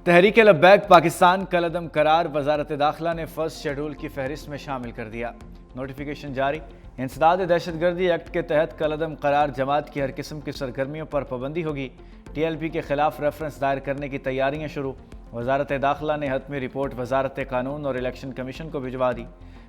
تحریک لبیک پاکستان کالعدم قرار وزارت داخلہ نے فرسٹ شیڈول کی فہرست میں شامل کر دیا۔ نوٹیفیکیشن جاری۔ انسداد دہشت گردی ایکٹ کے تحت کالعدم قرار جماعت کی ہر قسم کی سرگرمیوں پر پابندی ہوگی۔ ٹی ایل پی کے خلاف ریفرنس دائر کرنے کی تیاریاں شروع۔ وزارت داخلہ نے حتمی رپورٹ وزارت قانون اور الیکشن کمیشن کو بھجوا دی۔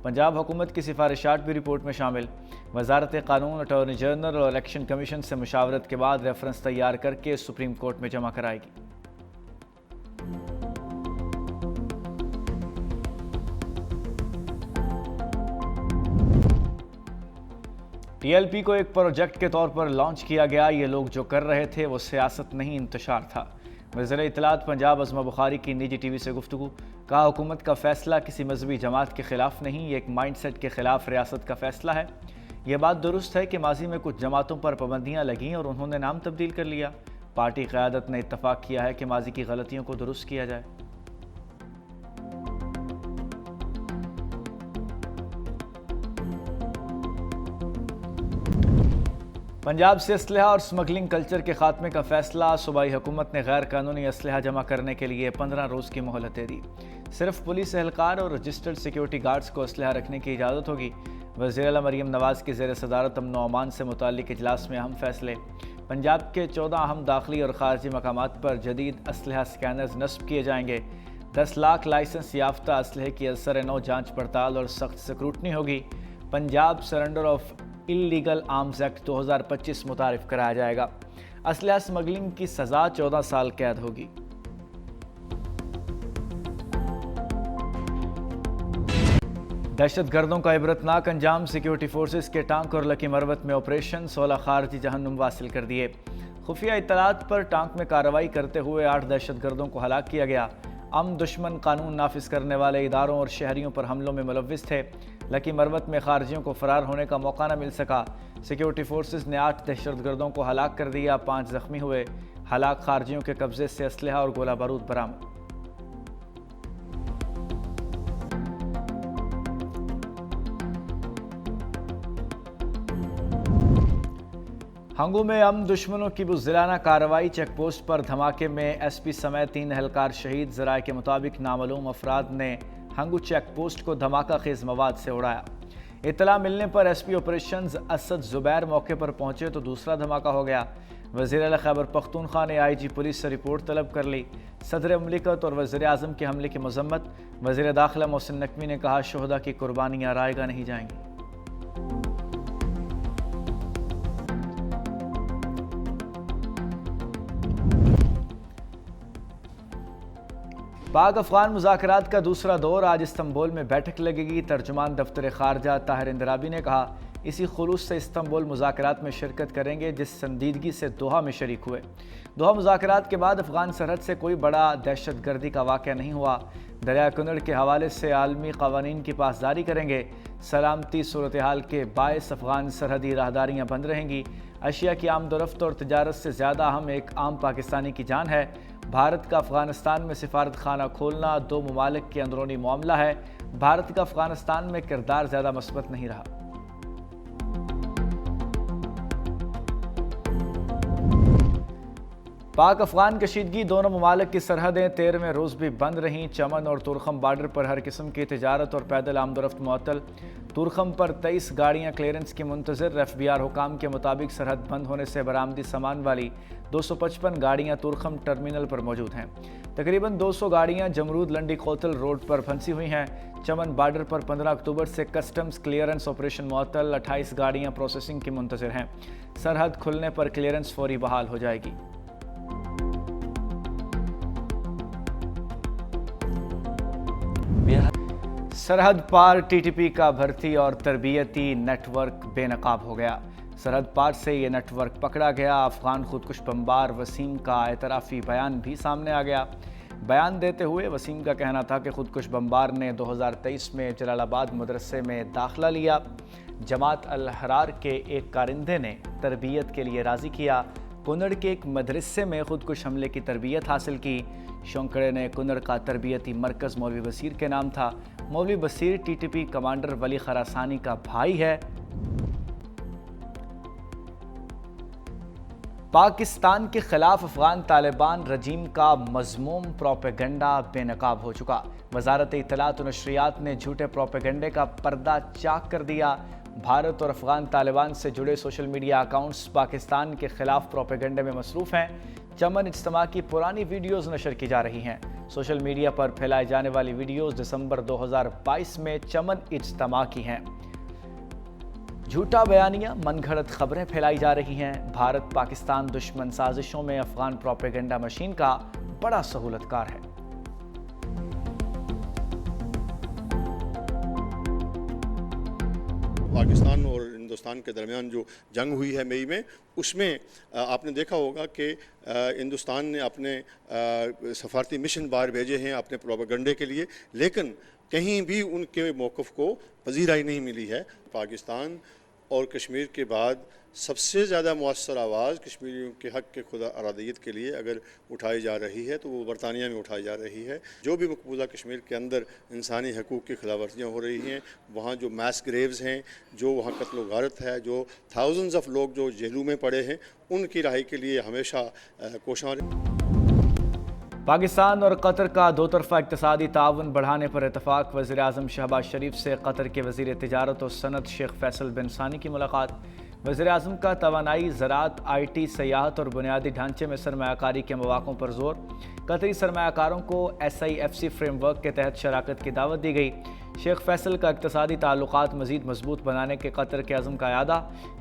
پنجاب حکومت کی سفارشات بھی رپورٹ میں شامل۔ وزارت قانون اٹارنی جنرل اور الیکشن کمیشن سے مشاورت کے بعد ریفرنس تیار کر کے سپریم کورٹ میں جمع کرائے گی۔ ٹی ایل پی کو ایک پروجیکٹ کے طور پر لانچ کیا گیا۔ یہ لوگ جو کر رہے تھے وہ سیاست نہیں، انتشار تھا۔ وزیر اطلاعات پنجاب عظمہ بخاری کی نجی ٹی وی سے گفتگو۔ کہا حکومت کا فیصلہ کسی مذہبی جماعت کے خلاف نہیں، یہ ایک مائنڈ سیٹ کے خلاف ریاست کا فیصلہ ہے۔ یہ بات درست ہے کہ ماضی میں کچھ جماعتوں پر پابندیاں لگیں اور انہوں نے نام تبدیل کر لیا۔ پارٹی قیادت نے اتفاق کیا ہے کہ ماضی کی غلطیوں کو درست کیا جائے۔ پنجاب سے اسلحہ اور سمگلنگ کلچر کے خاتمے کا فیصلہ۔ صوبائی حکومت نے غیر قانونی اسلحہ جمع کرنے کے لیے 15 روز کی مہلت دے دی۔ صرف پولیس اہلکار اور رجسٹرڈ سیکیورٹی گارڈز کو اسلحہ رکھنے کی اجازت ہوگی۔ وزیر اعلیٰ مریم نواز کی زیر صدارت امن و امان سے متعلق اجلاس میں اہم فیصلے۔ پنجاب کے 14 اہم داخلی اور خارجی مقامات پر جدید اسلحہ سکینرز نصب کیے جائیں گے۔ 10 لاکھ لائسنس یافتہ اسلحے کی ازسر نو جانچ پڑتال اور سخت سکروٹنی ہوگی۔ Punjab surrender of illegal arms act 2025 متعارف کرایا جائے گا۔ اسلحہ سمگلنگ کی سزا 14 سال قید ہوگی۔ دہشت گردوں کا عبرتناک انجام۔ سیکیورٹی فورسز کے ٹانک اور لکی مروت میں آپریشن، 16 خارجی جہنم واصل کر دیے۔ خفیہ اطلاعات پر ٹانک میں کارروائی کرتے ہوئے 8 دہشت گردوں کو ہلاک کیا گیا۔ دشمن قانون نافذ کرنے والے اداروں اور شہریوں پر حملوں میں ملوث تھے۔ لکی مروت میں خارجیوں کو فرار ہونے کا موقع نہ مل سکا۔ سیکیورٹی فورسز نے 8 دہشت گردوں کو ہلاک کر دیا، 5 زخمی ہوئے۔ ہلاک خارجیوں کے قبضے سے اسلحہ اور گولہ بارود برآمد۔ ہنگو میں دشمنوں کی بزدلانہ کارروائی۔ چیک پوسٹ پر دھماکے میں ایس پی سمیت 3 اہلکار شہید۔ ذرائع کے مطابق نامعلوم افراد نے ہنگو چیک پوسٹ کو دھماکہ خیز مواد سے اڑایا۔ اطلاع ملنے پر ایس پی آپریشنز اسد زبیر موقع پر پہنچے تو دوسرا دھماکہ ہو گیا۔ وزیر اعلیٰ خیبر پختونخوا نے آئی جی پولیس سے رپورٹ طلب کر لی۔ صدر مملکت اور وزیر اعظم کے حملے کی مذمت۔ وزیر داخلہ محسن نقوی نے کہا شہداء کی قربانیاں رائیگاں نہیں جائیں گی۔ پاک افغان مذاکرات کا دوسرا دور آج استنبول میں بیٹھک لگے گی۔ ترجمان دفتر خارجہ طاہر اندرابی نے کہا اسی خلوص سے استنبول مذاکرات میں شرکت کریں گے جس سنجیدگی سے دوحہ میں شریک ہوئے۔ دوحہ مذاکرات کے بعد افغان سرحد سے کوئی بڑا دہشت گردی کا واقعہ نہیں ہوا۔ دریائے کنڑ کے حوالے سے عالمی قوانین کی پاسداری کریں گے۔ سلامتی صورتحال کے باعث افغان سرحدی راہداریاں بند رہیں گی۔ اشیاء کی آمد و رفت اور تجارت سے زیادہ اہم ایک عام پاکستانی کی جان ہے۔ بھارت کا افغانستان میں سفارت خانہ کھولنا 2 ممالک کے اندرونی معاملہ ہے۔ بھارت کا افغانستان میں کردار زیادہ مثبت نہیں رہا۔ پاک افغان کشیدگی۔ دونوں ممالک کی سرحدیں 13ویں روز بھی بند رہیں۔ چمن اور تورخم بارڈر پر ہر قسم کی تجارت اور پیدل آمد و رفت معطل۔ تورخم پر 23 گاڑیاں کلیئرنس کی منتظر۔ ایف بی آر حکام کے مطابق سرحد بند ہونے سے برآمدی سامان والی 255 گاڑیاں تورخم ٹرمینل پر موجود ہیں۔ تقریباً 200 گاڑیاں جمرود لنڈی کوتل روڈ پر پھنسی ہوئی ہیں۔ چمن بارڈر پر 15 اکتوبر سے کسٹمز کلیئرنس آپریشن معطل۔ 28 گاڑیاں پروسیسنگ کی منتظر ہیں۔ سرحد کھلنے پر کلیئرنس فوری بحال ہو جائے گی۔ سرحد پار ٹی ٹی پی کا بھرتی اور تربیتی نیٹ ورک بے نقاب ہو گیا۔ سرحد پار سے یہ نیٹ ورک پکڑا گیا۔ افغان خودکش بمبار وسیم کا اعترافی بیان بھی سامنے آ گیا۔ بیان دیتے ہوئے وسیم کا کہنا تھا کہ خودکش بمبار نے 2023 میں جلال آباد مدرسے میں داخلہ لیا۔ جماعت الاحرار کے ایک کارندے نے تربیت کے لیے راضی کیا۔ کنڑ کے ایک مدرسے میں خودکش حملے کی تربیت حاصل کی۔ شونکڑے نے کنڑ کا تربیتی مرکز مولوی بصیر کے نام تھا۔ مولوی بصیر ٹی ٹی پی کمانڈر ولی خراسانی کا بھائی ہے۔ پاکستان کے خلاف افغان طالبان رجیم کا مذموم پروپیگنڈا بے نقاب ہو چکا۔ وزارت اطلاعات و نشریات نے جھوٹے پروپیگنڈے کا پردہ چاک کر دیا۔ بھارت اور افغان طالبان سے جڑے سوشل میڈیا اکاؤنٹس پاکستان کے خلاف پروپیگنڈے میں مصروف ہیں۔ چمن اجتماع کی پرانی ویڈیوز نشر کی جا رہی ہیں۔ سوشل میڈیا پر پھیلائی جانے والی ویڈیوز دسمبر 2022 میں چمن اجتماع کی ہیں۔ جھوٹا بیانیہ، من گھڑت خبریں پھیلائی جا رہی ہیں۔ بھارت پاکستان دشمن سازشوں میں افغان پروپیگنڈا مشین کا بڑا سہولت کار ہے۔ پاکستان اور ہندوستان کے درمیان جو جنگ ہوئی ہے مئی میں، اس میں آپ نے دیکھا ہوگا کہ ہندوستان نے اپنے سفارتی مشن باہر بھیجے ہیں اپنے پروپیگنڈے کے لیے، لیکن کہیں بھی ان کے موقف کو پذیرائی نہیں ملی ہے۔ پاکستان اور کشمیر کے بعد سب سے زیادہ مؤثر آواز کشمیریوں کے حق کے خود ارادیت کے لیے اگر اٹھائی جا رہی ہے تو وہ برطانیہ میں اٹھائی جا رہی ہے۔ جو بھی مقبوضہ کشمیر کے اندر انسانی حقوق کی خلاف ورزیاں ہو رہی ہیں، وہاں جو میس گریوز ہیں، جو وہاں قتل و غارت ہے، جو تھاؤزنز آف لوگ جو جیلوں میں پڑے ہیں، ان کی رہائی کے لیے ہمیشہ کوشاں رہے۔ پاکستان اور قطر کا دو طرفہ اقتصادی تعاون بڑھانے پر اتفاق۔ وزیر اعظم شہباز شریف سے قطر کے وزیر تجارت و صنعت شیخ فیصل بن ثانی کی ملاقات۔ وزیر اعظم کا توانائی، زراعت، آئی ٹی، سیاحت اور بنیادی ڈھانچے میں سرمایہ کاری کے مواقعوں پر زور۔ قطری سرمایہ کاروں کو SIFC فریم ورک کے تحت شراکت کی دعوت دی گئی۔ شیخ فیصل کا اقتصادی تعلقات مزید مضبوط بنانے کے قطر کے عزم کا اعادہ۔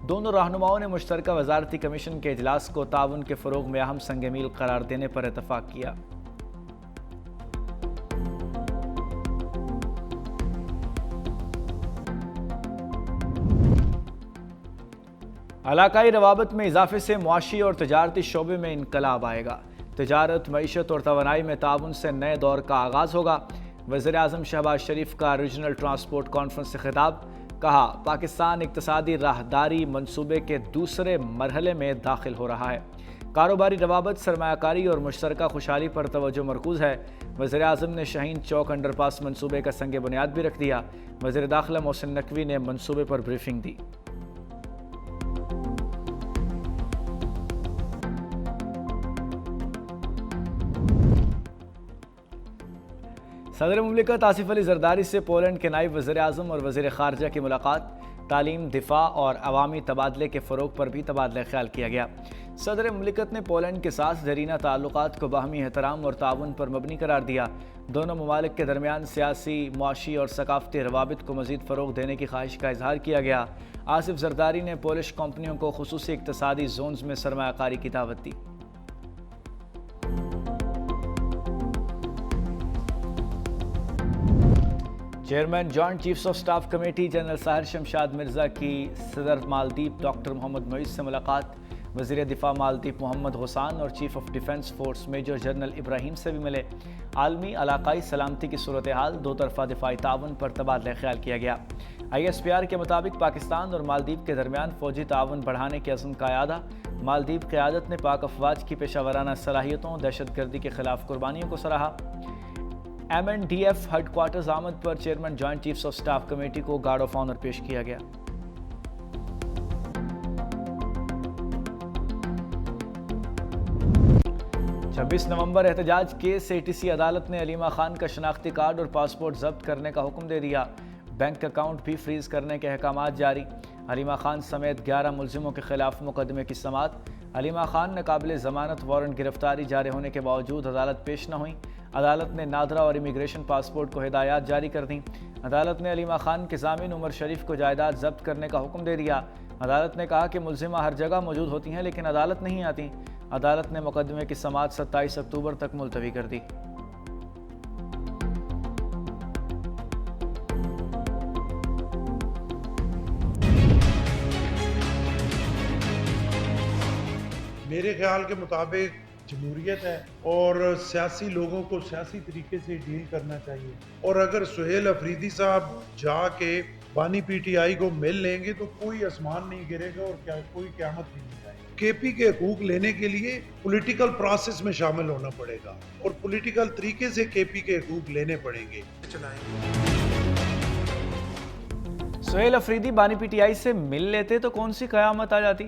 دونوں رہنماؤں نے مشترکہ وزارتی کمیشن کے اجلاس کو تعاون کے فروغ میں اہم سنگ میل قرار دینے پر اتفاق کیا۔ علاقائی روابط میں اضافے سے معاشی اور تجارتی شعبے میں انقلاب آئے گا۔ تجارت، معیشت اور توانائی میں تعاون سے نئے دور کا آغاز ہوگا۔ وزیر اعظم شہباز شریف کا ریجنل ٹرانسپورٹ کانفرنس سے خطاب۔ کہا، پاکستان اقتصادی راہداری منصوبے کے دوسرے مرحلے میں داخل ہو رہا ہے۔ کاروباری روابط، سرمایہ کاری اور مشترکہ خوشحالی پر توجہ مرکوز ہے۔ وزیر اعظم نے شاہین چوک انڈر پاس منصوبے کا سنگ بنیاد بھی رکھ دیا۔ وزیر داخلہ محسن نقوی نے منصوبے پر بریفنگ دی۔ صدر مملکت آصف علی زرداری سے پولینڈ کے نائب وزیر اعظم اور وزیر خارجہ کی ملاقات۔ تعلیم، دفاع اور عوامی تبادلے کے فروغ پر بھی تبادلہ خیال کیا گیا۔ صدر مملکت نے پولینڈ کے ساتھ دیرینہ تعلقات کو باہمی احترام اور تعاون پر مبنی قرار دیا۔ دونوں ممالک کے درمیان سیاسی، معاشی اور ثقافتی روابط کو مزید فروغ دینے کی خواہش کا اظہار کیا گیا۔ آصف زرداری نے پولش کمپنیوں کو خصوصی اقتصادی زونز میں سرمایہ کاری کی دعوت دی۔ Chairman joint chiefs of staff committee general Sahir Shamshad Mirza کی صدر مالدیپ ڈاکٹر محمد معیز سے ملاقات۔ وزیر دفاع مالدیپ محمد غسان اور chief of defence force major general Ibrahim سے بھی ملے۔ عالمی علاقائی سلامتی کی صورتحال، دو طرفہ دفاعی تعاون پر تبادلہ خیال کیا گیا۔ ISPR کے مطابق پاکستان اور مالدیپ کے درمیان فوجی تعاون بڑھانے کے عزم کا اعادہ۔ مالدیپ قیادت نے پاک افواج کی پیشہ ورانہ صلاحیتوں، دہشت گردی کے خلاف قربانیوں کو سراہا۔ MNDF ہیڈ کوارٹرز آمد پر chairman joint chiefs of staff committee کو گارڈ آف آنر پیش کیا گیا۔ چھبیس نومبر احتجاج کیس ATC عدالت نے علیمہ خان کا شناختی کارڈ اور پاسپورٹ ضبط کرنے کا حکم دے دیا۔ بینک اکاؤنٹ بھی فریز کرنے کے احکامات جاری۔ علیمہ خان سمیت 11 ملزموں کے خلاف مقدمے کی سماعت۔ علیمہ خان نے قابل ضمانت وارنٹ گرفتاری جاری ہونے کے باوجود عدالت پیش نہ ہوئیں۔ عدالت نے نادرا اور امیگریشن پاسپورٹ کو ہدایات جاری کر دیں۔ عدالت نے علیمہ خان کے ضامن عمر شریف کو جائیداد ضبط کرنے کا حکم دے دیا۔ عدالت نے کہا کہ ملزمہ ہر جگہ موجود ہوتی ہیں لیکن عدالت نہیں آتی۔ عدالت نے مقدمے کی سماعت 27 اکتوبر تک ملتوی کر دی۔ میرے خیال کے مطابق جمہوریت ہے اور سیاسی لوگوں کو سیاسی طریقے سے ڈیل کرنا چاہیے، اور اگر سہیل افریدی صاحب جا کے بانی PTI کو مل لیں گے تو کوئی آسمان نہیں گرے گا اور کوئی قیامت نہیں آئے گی۔ KP کے حقوق لینے کے لیے پولیٹیکل پروسیس میں شامل ہونا پڑے گا اور پولیٹیکل طریقے سے KP کے حقوق لینے پڑیں گے۔ سہیل افریدی بانی PTI سے مل لیتے تو کون سی قیامت آ جاتی؟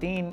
3